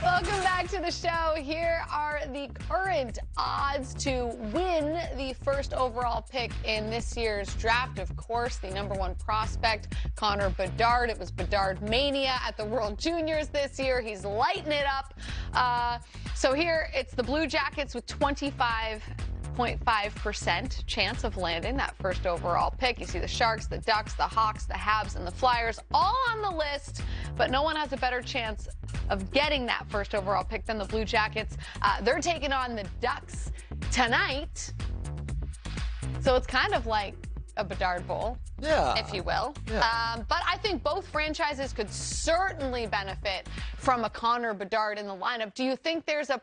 Welcome back to the show. Here are the current odds to win the first overall pick in this year's draft. Of course, the #1 prospect, Connor Bedard. It was Bedard Mania at the World Juniors this year. He's lighting it up. So here, it's the Blue Jackets with 25.5% chance of landing that first overall pick. You see the Sharks, the Ducks, the Hawks, the Habs, and the Flyers all on the list, but no one has a better chance of getting that first overall pick than the Blue Jackets. They're taking on the Ducks tonight, so it's kind of like a Bedard Bowl, if you will. Yeah. But I think both franchises could certainly benefit from a Connor Bedard in the lineup. Do you think there's out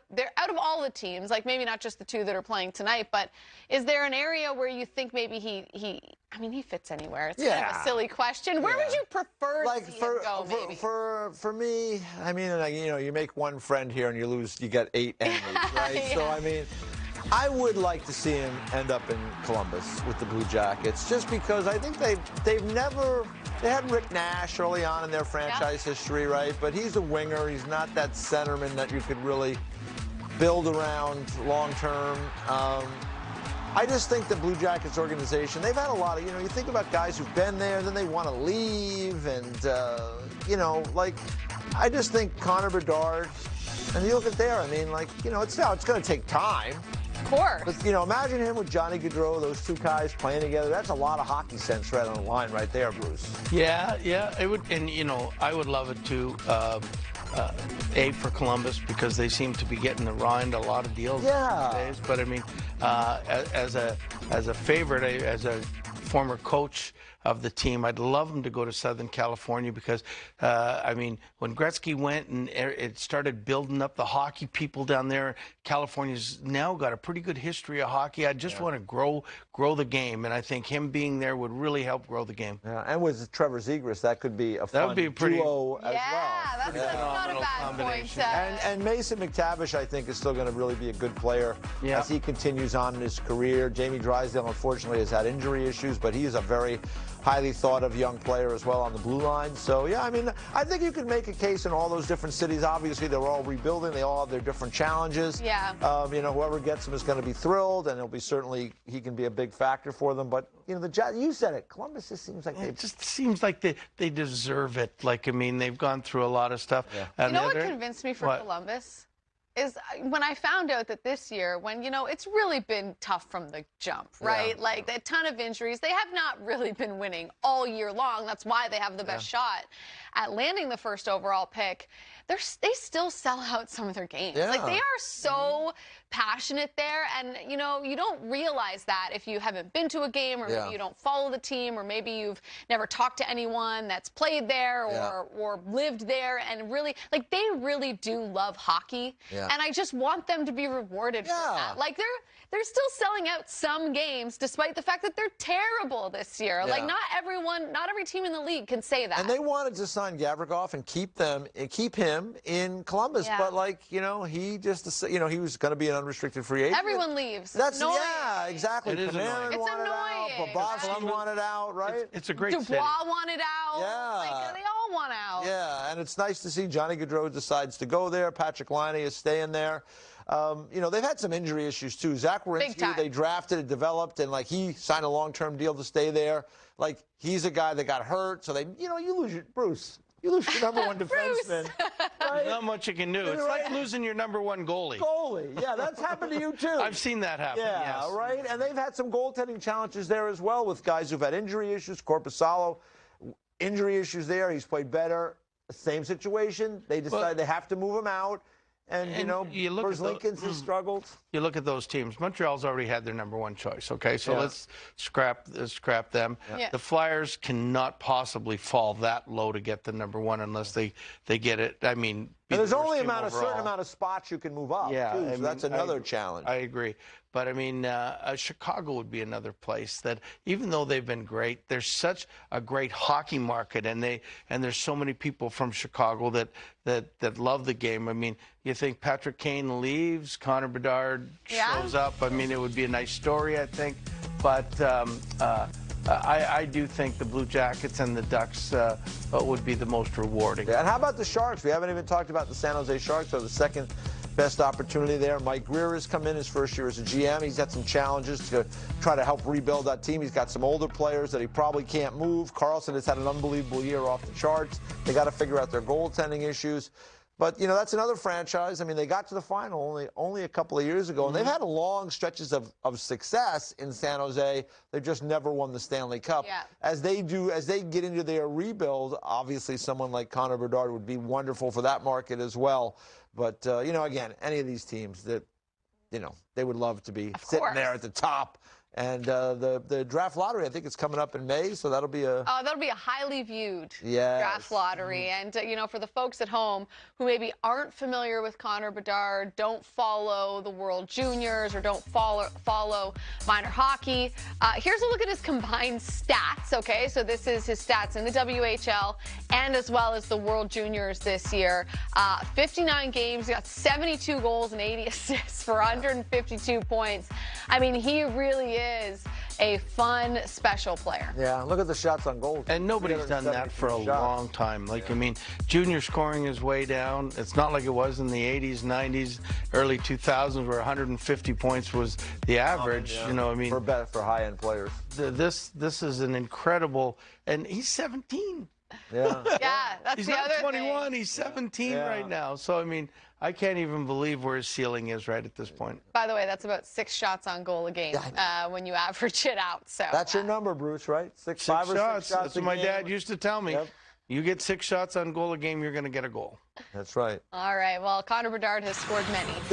of all the teams, like maybe not just the two that are playing tonight, but is there an area where you think maybe he fits anywhere? It's kind of a silly question. Where would you prefer to see him go, maybe? For me, I mean, you make one friend here and you get 8 enemies, right? Yeah. So, I mean, I would like to see him end up in Columbus with the Blue Jackets, just because I think they had Rick Nash early on in their franchise history, right? But he's a winger. He's not that centerman that you could really build around long term. I just think the Blue Jackets organization, they've had a lot of, you think about guys who've been there, then they want to leave, and, I just think Connor Bedard, and you look at there, I mean, it's going to take time. Of course. But, imagine him with Johnny Gaudreau, those two guys playing together. That's a lot of hockey sense right on the line right there, Bruce. Yeah, it would, and, I would love it too. For Columbus, because they seem to be getting around a lot of deals these days. But I mean, as a favorite, as a former coach of the team, I'd love him to go to Southern California, because when Gretzky went and it started building up the hockey people down there, California's now got a pretty good history of hockey. I just want to grow the game, and I think him being there would really help grow the game. Yeah, and with Trevor Zegras, that could be a fun duo as well. Yeah, that's not a bad point. And Mason McTavish, I think, is still going to really be a good player as he continues on in his career. Jamie Drysdale, unfortunately, has had injury issues, but he is a very highly thought of young player as well on the blue line. So, yeah, I mean, I think you could make a case in all those different cities. Obviously, they're all rebuilding. They all have their different challenges. Yeah. Whoever gets him is going to be thrilled, and he can be a big factor for them. But, you said it. Columbus just seems like it just seems like they deserve it. They've gone through a lot of stuff. Yeah. What convinced me for Columbus is when I found out that this year, when, it's really been tough from the jump, right? A ton of injuries. They have not really been winning all year long. That's why they have the best shot at landing the first overall pick. They still sell out some of their games. Yeah. They are so passionate there, and, you don't realize that if you haven't been to a game, or maybe you don't follow the team, or maybe you've never talked to anyone that's played there or lived there, and really, they really do love hockey. Yeah. And I just want them to be rewarded for that. They're still selling out some games, despite the fact that they're terrible this year. Yeah. Not every team in the league can say that. And they wanted to sign Gavrikov and keep him in Columbus, but he just, he was going to be an unrestricted free agent. Everyone leaves. That's exactly. It is Panarin annoying. wanted out. Bobrovsky wanted out, right? It's a great Dubois city. wanted out. Yeah. They all want out. Yeah, and it's nice to see Johnny Gaudreau decides to go there. Patrick Laine is staying there. They've had some injury issues too. Zach Werenski, they drafted and developed, and he signed a long-term deal to stay there. He's a guy that got hurt, so you lose your #1 defenseman. Right? Not much you can do. It's like losing your #1 goalie. Yeah, that's happened to you too. I've seen that happen. Yeah, yes. right. And they've had some goaltending challenges there as well, with guys who've had injury issues. Korpisalo, injury issues there. He's played better. Same situation. They decide they have to move him out. And Lincoln has struggled. You look at those teams. Montreal's already had their #1 choice. Okay, so let's scrap them. Yeah. The Flyers cannot possibly fall that low to get the #1 unless they get it. I mean, and there's only a certain amount of spots you can move up. Yeah, too, so that's another challenge. I agree. But, I mean, Chicago would be another place that, even though they've been great, there's such a great hockey market, and there's so many people from Chicago that love the game. I mean, you think Patrick Kane leaves, Connor Bedard shows up. I mean, it would be a nice story, I think. But I do think the Blue Jackets and the Ducks would be the most rewarding. Yeah, and how about the Sharks? We haven't even talked about the San Jose Sharks. They're the second best opportunity there. Mike Greer has come in his first year as a GM. He's had some challenges to try to help rebuild that team. He's got some older players that he probably can't move. Carlson has had an unbelievable year off the charts. They got to figure out their goaltending issues. But, you know, that's another franchise. I mean, they got to the final only a couple of years ago, and they've had long stretches of success in San Jose. They've just never won the Stanley Cup. Yeah. As they get into their rebuild, obviously someone like Connor Bedard would be wonderful for that market as well. But, you know, again, any of these teams that, you know, they would love to be sitting there at the top. And the draft lottery, I think it's coming up in May, so that'll be a highly viewed yes. draft lottery. And you know, for the folks at home who maybe aren't familiar with Connor Bedard, don't follow the World Juniors or don't follow minor hockey, here's a look at his combined stats. Okay, so this is his stats in the WHL and as well as the World Juniors this year. 59 games, he got 72 goals and 80 assists for 152 points. I mean, he really is a fun, special player. Yeah, look at the shots on goal. And nobody's done that for a long time. Like, I mean, junior scoring is way down. It's not like it was in the 80s, 90s, early 2000s where 150 points was the average. You know, I mean, for high-end players. This is an incredible, and he's 17. Yeah. Yeah, that's he's the not other 21. thing. He's 17 right now. So, I mean, I can't even believe where his ceiling is right at this point. By the way, that's about 6 shots on goal a game when you average it out. So that's your number, Bruce, right? 6 shots. That's what my dad used to tell me. Yep. You get 6 shots on goal a game, you're going to get a goal. That's right. All right. Well, Connor Bedard has scored many.